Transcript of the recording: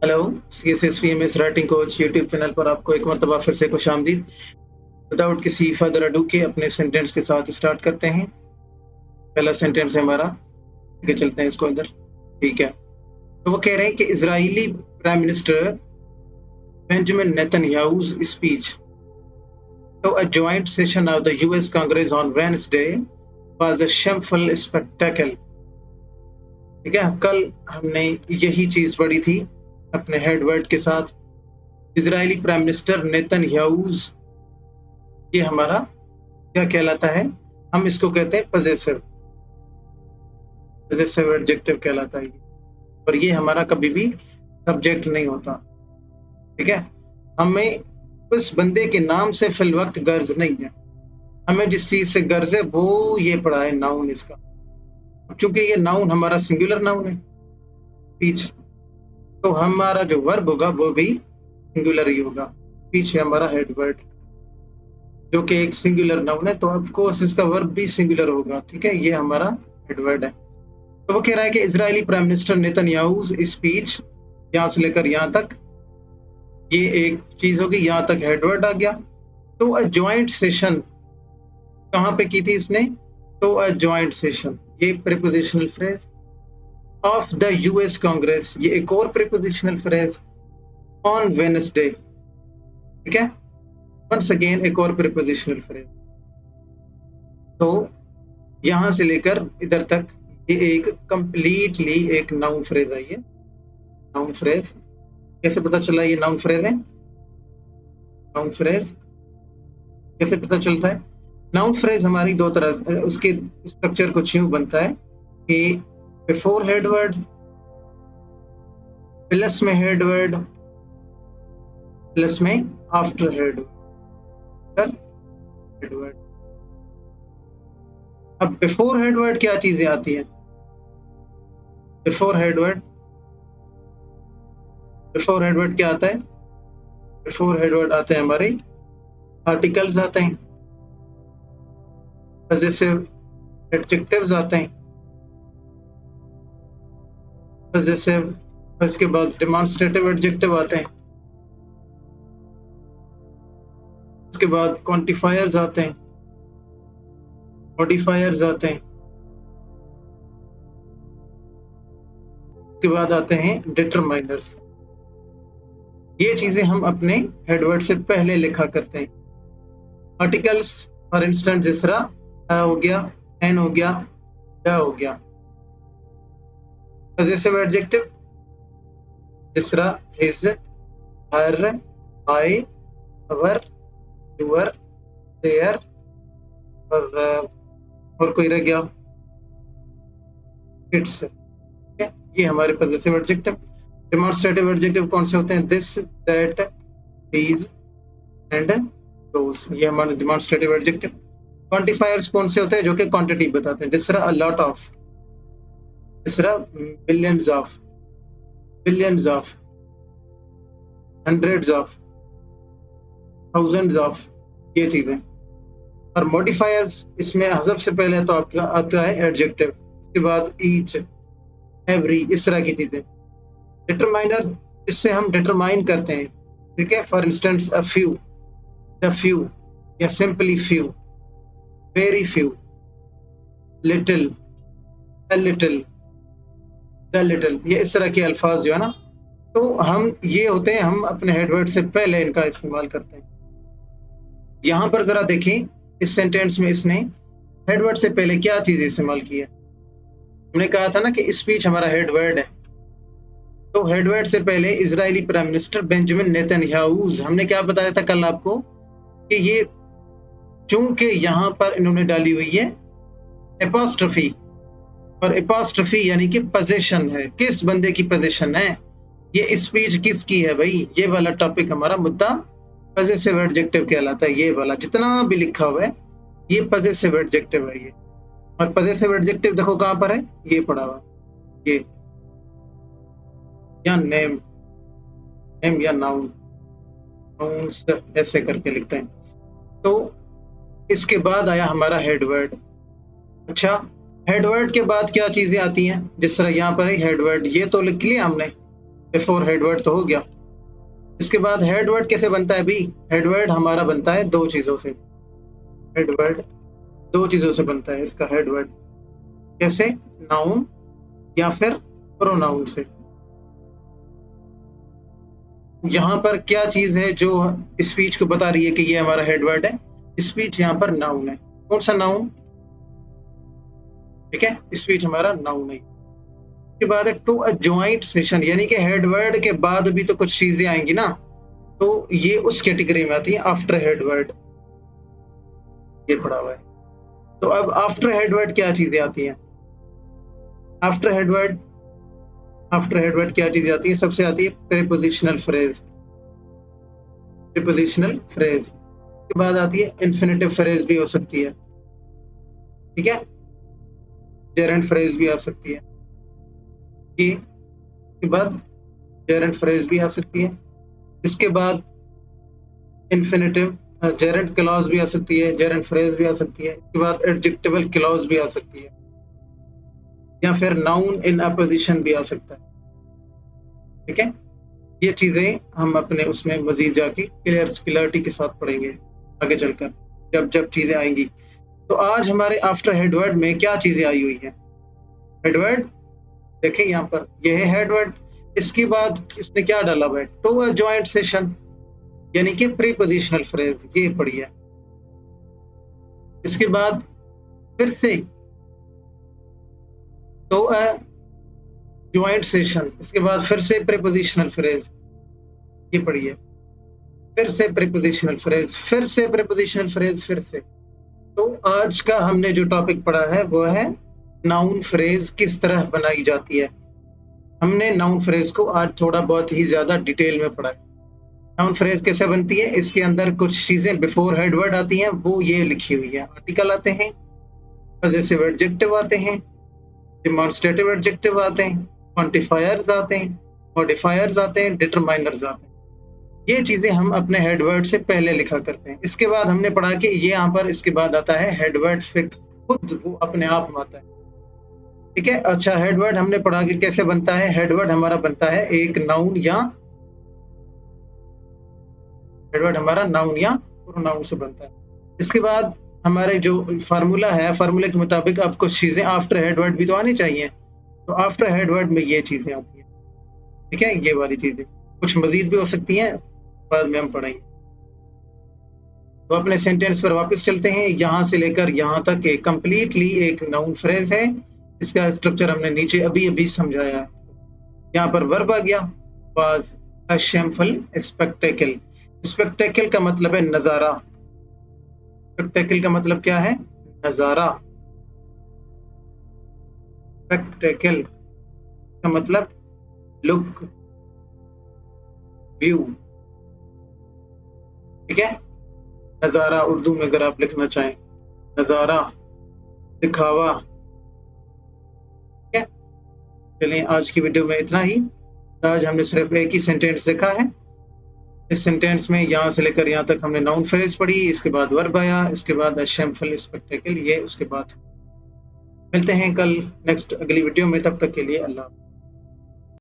Hello, CSSPMS writing coach YouTube channel पर आपको एक मरतबा फिर से खुशामदीद। विदाउट किसी फर्दर अडू के अपने सेंटेंस के साथ स्टार्ट करते हैं। पहला सेंटेंस है हमारा, लेके चलते हैं इसको अंदर। ठीक है, तो वो कह रहे हैं कि Israeli prime minister Benjamin Netanyahu's speech to a joint session of the US Congress on Wednesday was a shameful spectacle। ठीक है, कल हमने यही चीज पढ़ी थी अपने हेडवर्ड के साथ। इजरायली प्राइम मिनिस्टर नेतन्याहू's, ये हमारा क्या कहलाता है? हम इसको कहते हैं पजेसिव एडजेक्टिव कहलाता है ये। और ये हमारा कभी भी सब्जेक्ट नहीं होता। ठीक है, हमें उस बंदे के नाम से फिल वक्त गर्ज नहीं है। हमें जिस चीज से गर्ज है वो ये पड़ा है नाउन इसका। चूंकि ये नाउन हमारा सिंगुलर नाउन है स्पीच, तो हमारा जो वर्ब होगा वो भी सिंगुलर ही होगा। स्पीच है हमारा हेडवर्ड, जो कि एक सिंगुलर नाउन है, तो ऑफ कोर्स इसका वर्ब भी सिंगुलर होगा। ठीक है, ये हमारा हेडवर्ड है। तो वो कह रहा है कि इजरायली प्राइम मिनिस्टर नेतन्याहू's स्पीच, यहाँ से लेकर यहाँ तक ये एक चीज होगी, यहाँ तक हेडवर्ड आ गया। तो अ जॉइंट सेशन कहाँ पे की थी इसने? तो अ जॉइंट सेशन, ये prepositional phrase of the US Congress, ये एक और प्रीपोजिशनल फ्रेज ऑन वेडनेसडे। ठीक है, वंस अगेन एक और प्रीपोजिशनल फ्रेज। तो यहां से लेकर इधर तक ये एक कंप्लीटली एक नाउन फ्रेज है। ये नाउन फ्रेज कैसे पता चला ये नाउन फ्रेज है? नाउन फ्रेज कैसे पता चलता है? नाउन फ्रेज हमारी दो तरह से, उसके स्ट्रक्चर कुछ यूं बनता है कि बिफोर हेडवर्ड, प्लस में हेडवर्ड, प्लस में आफ्टर हेडवर्ड। अब बिफोर हेडवर्ड क्या चीजें आती हैं? बिफोर हेडवर्ड क्या आता है? बिफोर हेडवर्ड आते हैं हमारे आर्टिकल्स आते हैं, पजेसिव एडजेक्टिव्स आते हैं, पजेसिव, इसके बाद डेमोंस्ट्रेटिव एडजेक्टिव आते हैं, उसके बाद क्वांटिफायर्स आते हैं, मॉडिफायर्स आते हैं, उसके बाद आते हैं डिटरमाइनर्स। ये चीजें हम अपने हेडवर्ड से पहले लिखा करते हैं। आर्टिकल्स फॉर इंस्टेंस जिस तरह हो गया, एन हो गया, द हो गया। पजेसिव एडजेक्टिव जिस तरह his, her, my, our, your, their, और कोई रह गया, इट्स। ये हमारे पजेसिव एडजेक्टिव। डेमोंस्ट्रेटिव एडजेक्टिव कौन से होते हैं? This, that, these and those, ये हमारे डेमोंस्ट्रेटिव एडजेक्टिव। क्वांटिफायर्स कौन से होते हैं? जो कि क्वांटिटी बताते हैं। जिस तरह अ लॉट ऑफ, जिस तरह billions of, billions of, hundreds of, thousands of, ये चीजें। और मॉडिफायर्स इसमें सबसे पहले तो आपका आता है एडजेक्टिव, उसके बाद ईच, एवरी, इस तरह की चीजें। डिटरमाइनर, इससे हम डिटरमाइन करते हैं। ठीक है, for instance a few, the few, या simply few, very few, little, a little, the little, ये इस तरह के अल्फाज जो है ना, तो हम ये होते हैं, हम अपने हेडवर्ड से पहले इनका इस्तेमाल करते हैं। यहां पर जरा देखें, इस सेंटेंस में इसने हेडवर्ड से पहले क्या चीज इस्तेमाल की है। हमने कहा था ना कि स्पीच हमारा हेडवर्ड है, तो हेडवर्ड से पहले इजरायली प्राइम मिनिस्टर बेंजामिन नेतन्याहू's, हमने क्या बताया था कल आपको कि ये चूंकि यहाँ पर इन्होंने डाली हुई है एपॉस्ट्रोफी, और एपॉस्ट्रोफी यानी कि पोजीशन है, किस बंदे की पोजीशन है, ये स्पीच किसकी है भाई, ये वाला टॉपिक हमारा मुद्दा पजेसिव एडजेक्टिव कहलाता है। ये वाला जितना भी लिखा हुआ है ये पजेसिव एडजेक्टिव है ये। और पजेसिव एडजेक्टिव देखो कहाँ पर है, ये पड़ा हुआ, ये, या नेम, नेम या नाउन, नाउन्स ऐसे करके लिखते हैं। तो इसके बाद आया हमारा हेडवर्ड। अच्छा, हेडवर्ड के बाद क्या चीजें आती हैं? जिस तरह यहाँ पर है हेडवर्ड, ये तो लिख लिया हमने, बिफोर हेडवर्ड तो हो गया। इसके बाद हेडवर्ड कैसे बनता है? भी हेडवर्ड हमारा बनता है दो चीजों से। हेडवर्ड दो चीजों से बनता है इसका हेडवर्ड। कैसे? नाउन या फिर प्रोनाउन से। यहाँ पर क्या चीज है जो स्पीच को बता रही है कि ये हमारा हेडवर्ड है? स्पीच यहाँ पर नाउन है। कौन सा नाउन? ठीक है, स्पीच हमारा नाउन है। उसके बाद है टू अ ज्वाइंट सेशन, यानी कि हेडवर्ड के बाद भी तो कुछ चीजें आएंगी ना, तो ये उस कैटेगरी में आती है आफ्टर हेडवर्ड। ये पढ़ा हुआ है। तो अब आफ्टर हेडवर्ड क्या चीजें आती हैं? आफ्टर हेडवर्ड क्या चीजें आती है? सबसे आती है प्रीपोजिशनल फ्रेज। प्रीपोजिशनल फ्रेज के बाद आती है इन्फिनेटिव फ्रेज भी हो सकती है। ठीक है, जेरेंट फ्रेज भी आ सकती है। के बाद जेरेंट फ्रेज भी आ सकती है। इसके बाद इन्फिनेटिव जेरेंट क्लॉज भी आ सकती है, जेरेंट फ्रेज भी आ सकती है। इसके बाद एडजेक्टिवल क्लॉज भी आ सकती है, या फिर नाउन इन अपोजिशन भी आ सकता है। ठीक है, ये चीजें हम अपने उसमें मजीद जाके क्लियरिटी के साथ पढ़ेंगे आगे चलकर, जब जब चीजें आएंगी। तो आज हमारे आफ्टर हेडवर्ड में क्या चीजें आई हुई है? हेडवर्ड देखें यहाँ पर, यह है हेडवर्ड। इसके बाद इसने क्या डाला हुआ है? टू अ जॉइंट सेशन, यानी कि प्रीपोजिशनल फ्रेज, ये पढ़ी है। इसके बाद फिर से टू अ जॉइंट सेशन, इसके बाद फिर से प्रीपोजिशनल फ्रेज, ये पढ़ी है। फिर से प्रीपोजिशनल फ्रेज, फिर से प्रीपोजिशनल फ्रेज, फिर से। तो आज का हमने जो टॉपिक पढ़ा है वो है नाउन फ्रेज किस तरह बनाई जाती है। हमने नाउन फ्रेज को आज थोड़ा बहुत ही ज्यादा डिटेल में पढ़ा है। नाउन फ्रेज कैसे बनती है? इसके अंदर कुछ चीजें बिफोर हेडवर्ड आती हैं, वो ये लिखी हुई है। आर्टिकल आते हैं, पजेसिव एडजेक्टिव आते हैं, डिमॉन्स्ट्रेटिव एडजेक्टिव आते हैं, क्वांटिफायर्स आते हैं, मॉडिफायर्स आते हैं, डिटरमाइनर्स आते हैं। ये चीजें हम अपने हेडवर्ड से पहले लिखा करते हैं। इसके बाद हमने पढ़ा कि ये यहाँ पर इसके बाद आता है हेडवर्ड फिक्स, खुद वो अपने आप में आता है। ठीक है, अच्छा, हेडवर्ड हमने पढ़ा कि कैसे बनता है। हेडवर्ड हमारा बनता है एक नाउन या हेडवर्ड हमारा नाउन या प्रोनाउन से बनता है। इसके बाद हमारे जो फार्मूला है, फार्मूले के मुताबिक अब कुछ चीजें आफ्टर हेडवर्ड भी तो आनी चाहिए। तो आफ्टर हेडवर्ड में ये चीजें आती हैं। ठीक है, ये वाली चीजें कुछ मजीद भी हो सकती हैं, बाद में हम पढ़ेंगे। तो अपने सेंटेंस पर वापस चलते हैं। यहाँ से लेकर यहाँ तक एक कंप्लीटली एक नाउन फ्रेज है। इसका स्ट्रक्चर हमने नीचे अभी अभी समझाया है। यहाँ पर वर्ब आ गया, was a shameful spectacle. Spectacle का मतलब है नजारा। स्पेक्टेकल का मतलब क्या है? नजारा। स्पेक्टेकल का मतलब लुक, व्यू। ठीक है, नजारा उर्दू में अगर आप लिखना चाहें, नजारा, दिखावा। ठीक है, चलिए आज की वीडियो में इतना ही। आज हमने सिर्फ एक ही सेंटेंस देखा है। इस सेंटेंस में यहाँ से लेकर यहाँ तक हमने नाउन फ्रेज पढ़ी, इसके बाद वर्ब आया, इसके बाद शेमफुल स्पेक्टेकल, ये उसके बाद। मिलते हैं कल नेक्स्ट अगली वीडियो में, तब तक के लिए अल्लाह।